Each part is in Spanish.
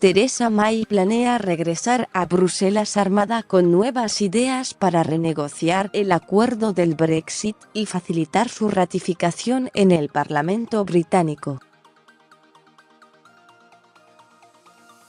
Theresa May planea regresar a Bruselas armada con nuevas ideas para renegociar el acuerdo del Brexit y facilitar su ratificación en el Parlamento británico.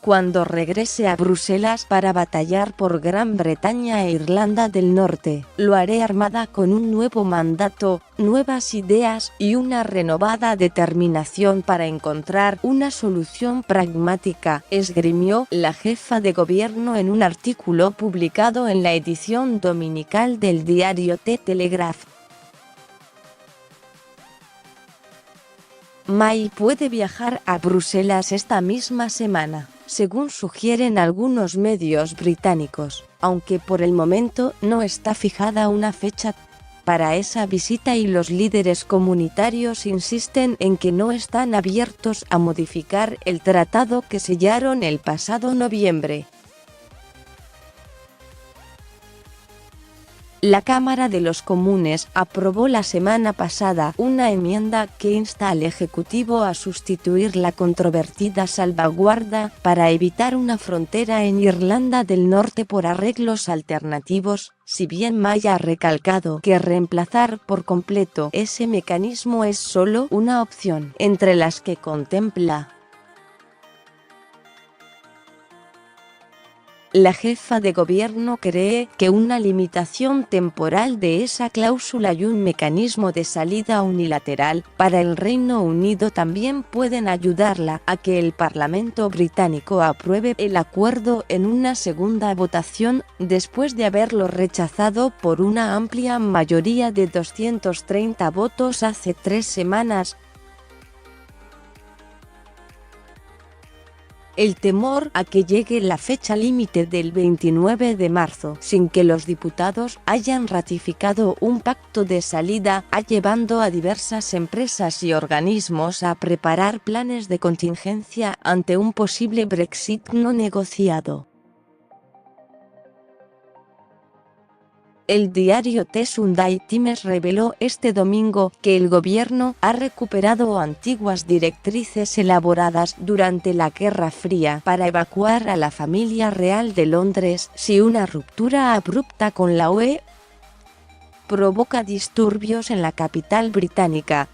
Cuando regrese a Bruselas para batallar por Gran Bretaña e Irlanda del Norte, lo haré armada con un nuevo mandato, nuevas ideas y una renovada determinación para encontrar una solución pragmática, esgrimió la jefa de gobierno en un artículo publicado en la edición dominical del diario The Telegraph. May puede viajar a Bruselas esta misma semana, según sugieren algunos medios británicos, aunque por el momento no está fijada una fecha para esa visita y los líderes comunitarios insisten en que no están abiertos a modificar el tratado que sellaron el pasado noviembre. La Cámara de los Comunes aprobó la semana pasada una enmienda que insta al Ejecutivo a sustituir la controvertida salvaguarda para evitar una frontera en Irlanda del Norte por arreglos alternativos, si bien May ha recalcado que reemplazar por completo ese mecanismo es solo una opción entre las que contempla. La jefa de gobierno cree que una limitación temporal de esa cláusula y un mecanismo de salida unilateral para el Reino Unido también pueden ayudarla a que el Parlamento británico apruebe el acuerdo en una segunda votación, después de haberlo rechazado por una amplia mayoría de 230 votos hace 3 semanas. El temor a que llegue la fecha límite del 29 de marzo sin que los diputados hayan ratificado un pacto de salida ha llevado a diversas empresas y organismos a preparar planes de contingencia ante un posible Brexit no negociado. El diario The Sunday Times reveló este domingo que el gobierno ha recuperado antiguas directrices elaboradas durante la Guerra Fría para evacuar a la familia real de Londres si una ruptura abrupta con la UE provoca disturbios en la capital británica.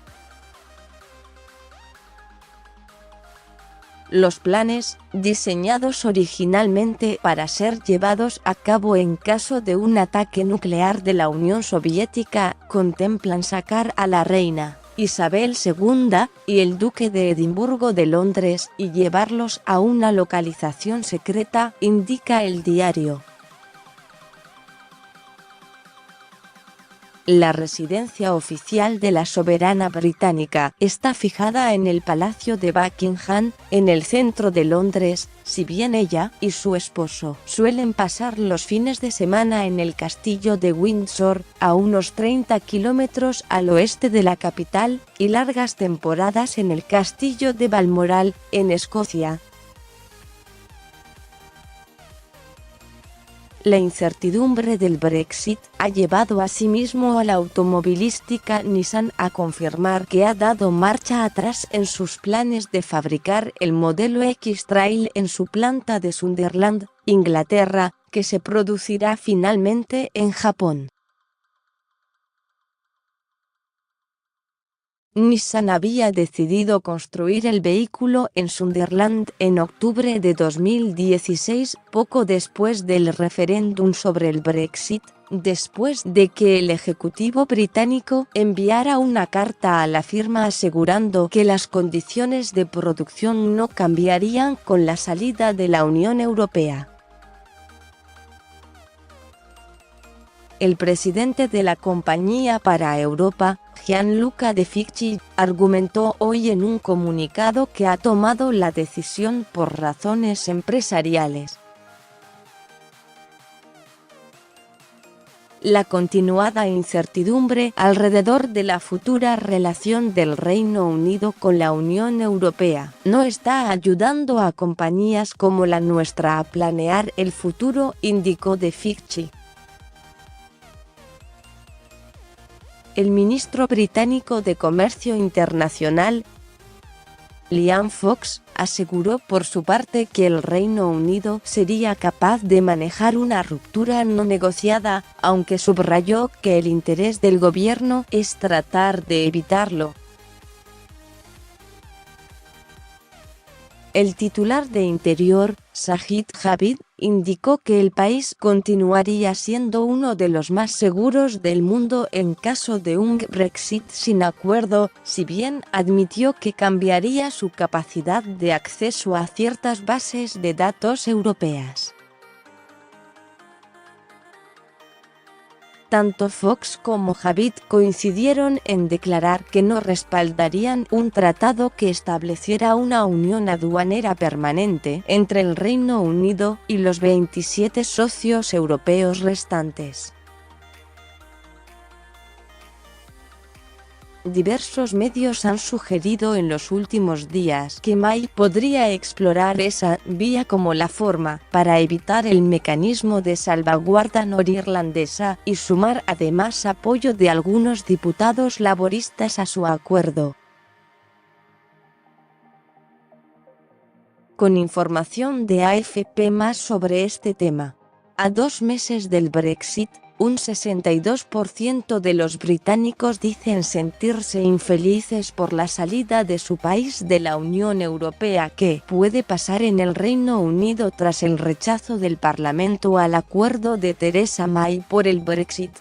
Los planes, diseñados originalmente para ser llevados a cabo en caso de un ataque nuclear de la Unión Soviética, contemplan sacar a la reina Isabel II y el duque de Edimburgo de Londres y llevarlos a una localización secreta, indica el diario. La residencia oficial de la soberana británica está fijada en el Palacio de Buckingham, en el centro de Londres, si bien ella y su esposo suelen pasar los fines de semana en el castillo de Windsor, a unos 30 kilómetros al oeste de la capital, y largas temporadas en el castillo de Balmoral, en Escocia. La incertidumbre del Brexit ha llevado asimismo a la automovilística Nissan a confirmar que ha dado marcha atrás en sus planes de fabricar el modelo X-Trail en su planta de Sunderland, Inglaterra, que se producirá finalmente en Japón. Nissan había decidido construir el vehículo en Sunderland en octubre de 2016, poco después del referéndum sobre el Brexit, después de que el Ejecutivo británico enviara una carta a la firma asegurando que las condiciones de producción no cambiarían con la salida de la Unión Europea. El presidente de la compañía para Europa, Gianluca De Ficci, argumentó hoy en un comunicado que ha tomado la decisión por razones empresariales. La continuada incertidumbre alrededor de la futura relación del Reino Unido con la Unión Europea no está ayudando a compañías como la nuestra a planear el futuro, indicó De Ficci. El ministro británico de Comercio Internacional, Liam Fox, aseguró por su parte que el Reino Unido sería capaz de manejar una ruptura no negociada, aunque subrayó que el interés del gobierno es tratar de evitarlo. El titular de Interior, Sajid Javid, indicó que el país continuaría siendo uno de los más seguros del mundo en caso de un Brexit sin acuerdo, si bien admitió que cambiaría su capacidad de acceso a ciertas bases de datos europeas. Tanto Fox como Javid coincidieron en declarar que no respaldarían un tratado que estableciera una unión aduanera permanente entre el Reino Unido y los 27 socios europeos restantes. Diversos medios han sugerido en los últimos días que May podría explorar esa vía como la forma para evitar el mecanismo de salvaguarda norirlandesa y sumar además apoyo de algunos diputados laboristas a su acuerdo. Con información de AFP más sobre este tema. A 2 meses del Brexit, un 62% de los británicos dicen sentirse infelices por la salida de su país de la Unión Europea que puede pasar en el Reino Unido tras el rechazo del Parlamento al acuerdo de Theresa May por el Brexit.